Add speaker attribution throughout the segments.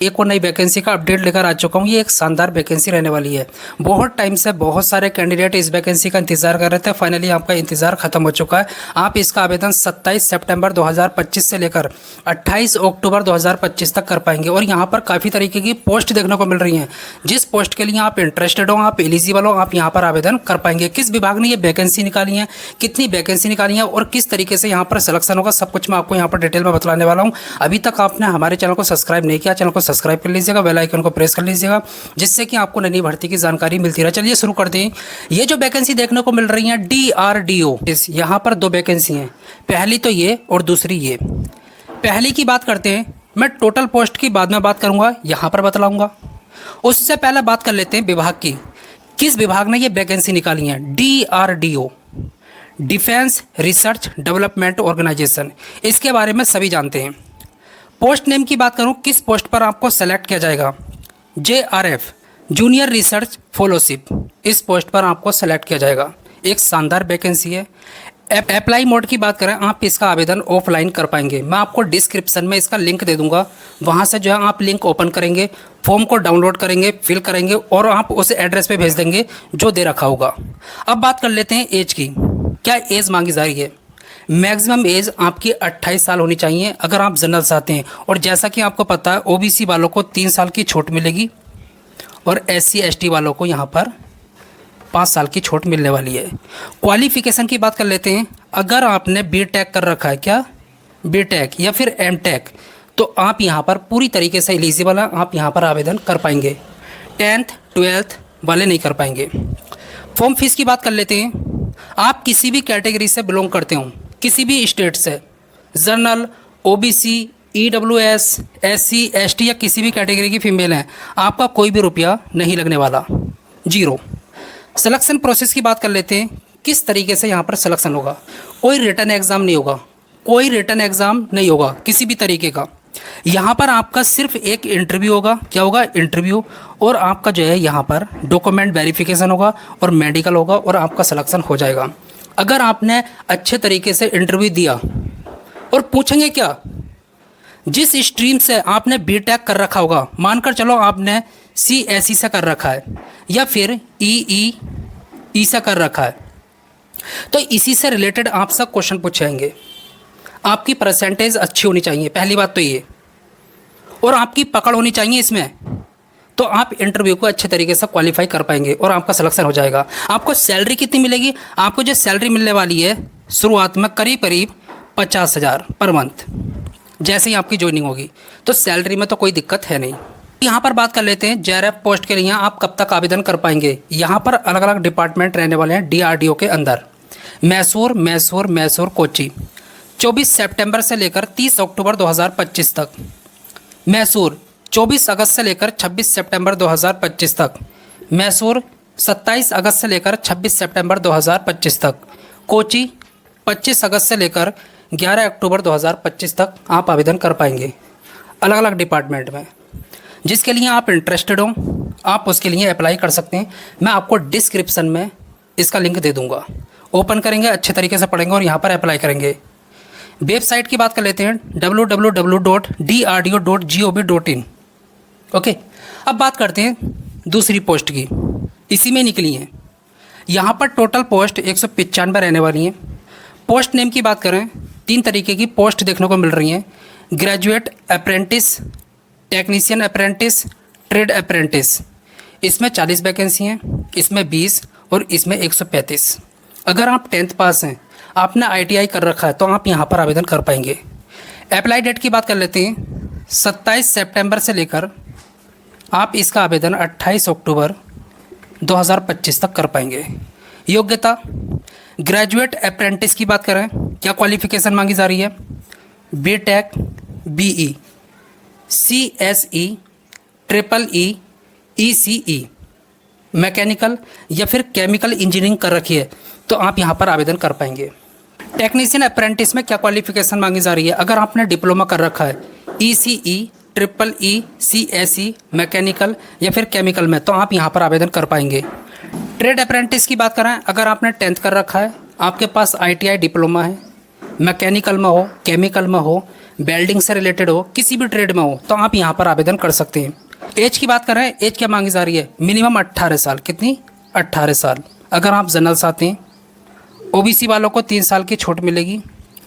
Speaker 1: एक और नई वैकेंसी का अपडेट लेकर आ चुका हूँ। ये एक शानदार वैकेंसी रहने वाली है। बहुत टाइम से बहुत सारे कैंडिडेट इस वैकेंसी का इंतजार कर रहे थे। फाइनली आपका इंतजार खत्म हो चुका है। आप इसका आवेदन 27 सितंबर 2025 से लेकर 28 अक्टूबर 2025 तक कर पाएंगे। और यहाँ पर काफ़ी तरीके की पोस्ट देखने को मिल रही हैं। जिस पोस्ट के लिए आप इंटरेस्टेड हो, आप एलिजिबल हो, आप यहाँ पर आवेदन कर पाएंगे। किस विभाग ने ये वैकेंसी निकाली है, कितनी वैकेंसी निकाली है और किस तरीके से यहाँ पर सिलेक्शन होगा, सब कुछ मैं आपको यहाँ पर डिटेल में बतलाने वाला हूँ। अभी तक आपने हमारे चैनल को सब्सक्राइब नहीं किया, चैनल को सब्सक्राइब कर लीजिएगा, बेल आइकन को प्रेस कर लीजिएगा, जिससे कि आपको नई भर्ती की जानकारी मिलती रहे। चलिए शुरू करते हैं। ये जो वैकेंसी देखने को मिल रही है DRDO, यहाँ पर दो वैकेंसी हैं, पहली तो ये और दूसरी ये। पहली की बात करते हैं, मैं टोटल पोस्ट की बाद में बात करूंगा, यहाँ पर बतलाऊंगा। उससे पहले बात कर लेते हैं विभाग की। किस विभाग ने ये वैकेंसी निकाली है? DRDO, Defence Research Development Organisation. इसके बारे में सभी जानते हैं। पोस्ट नेम की बात करूं, किस पोस्ट पर आपको सेलेक्ट किया जाएगा? JRF, जूनियर रिसर्च फेलोशिप, इस पोस्ट पर आपको सेलेक्ट किया जाएगा। एक शानदार वैकेंसी है। अप्लाई मोड की बात करें, आप इसका आवेदन ऑफलाइन कर पाएंगे। मैं आपको डिस्क्रिप्शन में इसका लिंक दे दूंगा, वहां से जो है आप लिंक ओपन करेंगे, फॉर्म को डाउनलोड करेंगे, फिल करेंगे और आप उस एड्रेस पे भेज देंगे जो दे रखा होगा। अब बात कर लेते हैं एज की। क्या एज मांगी जा रही है? मैक्सिमम एज आपकी 28 साल होनी चाहिए अगर आप जनरल चाहते हैं। और जैसा कि आपको पता है, OBC वालों को 3 साल की छूट मिलेगी और SC ST वालों को यहाँ पर 5 साल की छूट मिलने वाली है। क्वालिफिकेशन की बात कर लेते हैं। अगर आपने BTech कर रखा है, क्या BTech या फिर MTech, तो आप यहाँ पर पूरी तरीके से एलिजिबल हैं, आप यहाँ पर आवेदन कर पाएंगे। 10th 12th वाले नहीं कर पाएंगे। फॉर्म फीस की बात कर लेते हैं। आप किसी भी कैटेगरी से बिलोंग करते हो, किसी भी स्टेट से, general, OBC, EWS, SC ST या किसी भी कैटेगरी की फीमेल हैं, आपका कोई भी रुपया नहीं लगने वाला, 0। सिलेक्शन प्रोसेस की बात कर लेते हैं। किस तरीके से यहाँ पर सिलेक्शन होगा? कोई रिटन एग्ज़ाम नहीं होगा, कोई रिटन एग्ज़ाम नहीं होगा किसी भी तरीके का। यहाँ पर आपका सिर्फ एक इंटरव्यू होगा। क्या होगा? इंटरव्यू। और आपका जो है यहाँ पर डॉक्यूमेंट वेरिफिकेशन होगा और मेडिकल होगा और आपका सिलेक्शन हो जाएगा। अगर आपने अच्छे तरीके से इंटरव्यू दिया, और पूछेंगे क्या, जिस स्ट्रीम से आपने BTech कर रखा होगा, मानकर चलो आपने CSE से कर रखा है या फिर EE से कर रखा है, तो इसी से रिलेटेड आपसे क्वेश्चन पूछेंगे। आपकी परसेंटेज अच्छी होनी चाहिए, पहली बात तो ये, और आपकी पकड़ होनी चाहिए इसमें, तो आप इंटरव्यू को अच्छे तरीके से क्वालिफाई कर पाएंगे और आपका सिलेक्शन हो जाएगा। आपको सैलरी कितनी मिलेगी? आपको जो सैलरी मिलने वाली है शुरुआत में करीब 50,000 पर मंथ, जैसे ही आपकी ज्वाइनिंग होगी। तो सैलरी में तो कोई दिक्कत है नहीं। यहाँ पर बात कर लेते हैं JRF पोस्ट के लिए आप कब तक आवेदन कर पाएंगे। यहाँ पर अलग अलग डिपार्टमेंट रहने वाले हैं DRDO के अंदर। मैसूर कोची, 24 सितंबर से लेकर 30 अक्टूबर 2025 तक। मैसूर 24 अगस्त से लेकर 26 सितंबर 2025 तक। मैसूर 27 अगस्त से लेकर 26 सितंबर 2025 तक। कोची 25 अगस्त से लेकर 11 अक्टूबर 2025 तक आप आवेदन कर पाएंगे अलग अलग डिपार्टमेंट में। जिसके लिए आप इंटरेस्टेड हो, आप उसके लिए अप्लाई कर सकते हैं। मैं आपको डिस्क्रिप्शन में इसका लिंक दे दूंगा, ओपन करेंगे, अच्छे तरीके से पढ़ेंगे और यहाँ पर अप्लाई करेंगे। वेबसाइट की बात कर लेते हैं, www.drdo.gov.in। ओके, अब बात करते हैं दूसरी पोस्ट की, इसी में निकली है। यहाँ पर टोटल पोस्ट 195 रहने वाली हैं। पोस्ट नेम की बात करें, 3 तरीके की पोस्ट देखने को मिल रही हैं। Graduate apprentice, technician apprentice, trade apprentice. इसमें 40 वैकेंसी हैं, इसमें 20 और इसमें 135। अगर आप 10th पास हैं, आपने ITI कर रखा है, तो आप यहाँ पर आवेदन कर पाएंगे। अप्लाई डेट की बात कर लेते हैं। 27 सितंबर से लेकर आप इसका आवेदन 28 अक्टूबर 2025 तक कर पाएंगे। योग्यता, ग्रेजुएट अप्रेंटिस की बात करें, क्या क्वालिफिकेशन मांगी जा रही है? BTech, BE, CSE, EEE, ECE, mechanical या फिर केमिकल इंजीनियरिंग कर रखी है, तो आप यहाँ पर आवेदन कर पाएंगे। टेक्नीशियन अप्रेंटिस में क्या क्वालिफिकेशन मांगी जा रही है? अगर आपने डिप्लोमा कर रखा है ECE, EEE, CSE, मैकेनिकल या फिर केमिकल में, तो आप यहाँ पर आवेदन कर पाएंगे। ट्रेड अप्रेंटिस की बात करें, अगर आपने 10th कर रखा है, आपके पास ITI डिप्लोमा है, मैकेनिकल में हो, केमिकल में हो, वेल्डिंग से रिलेटेड हो, किसी भी ट्रेड में हो, तो आप यहाँ पर आवेदन कर सकते हैं। एज की बात कर रहे हैं, एज क्या मांगी जा रही है? मिनिमम 18 साल। कितनी? 18 साल। अगर आप जनरल से आते हैं, ओबीसी वालों को 3 साल की छूट मिलेगी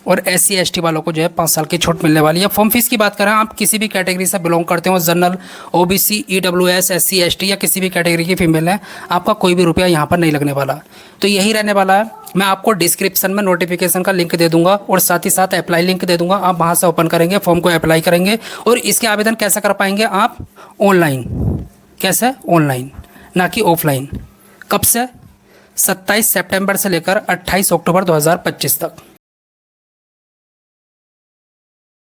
Speaker 1: और SC ST वालों को जो है 5 साल की छूट मिलने वाली है। फॉर्म फीस की बात करें, आप किसी भी कैटेगरी से बिलोंग करते हो, general, OBC, EWS, SC ST या किसी भी कैटेगरी की फीमेल है, आपका कोई भी रुपया यहाँ पर नहीं लगने वाला। तो यही रहने वाला है। मैं आपको डिस्क्रिप्शन में नोटिफिकेशन का लिंक दे दूंगा और साथ ही साथ अप्लाई लिंक दे दूंगा। आप वहाँ से ओपन करेंगे, फॉर्म को अप्लाई करेंगे और इसके आवेदन कैसे कर पाएंगे आप? ऑनलाइन। कैसे? ऑनलाइन, ना कि ऑफलाइन। कब से? 27 सितंबर से लेकर 28 अक्टूबर 2025 तक।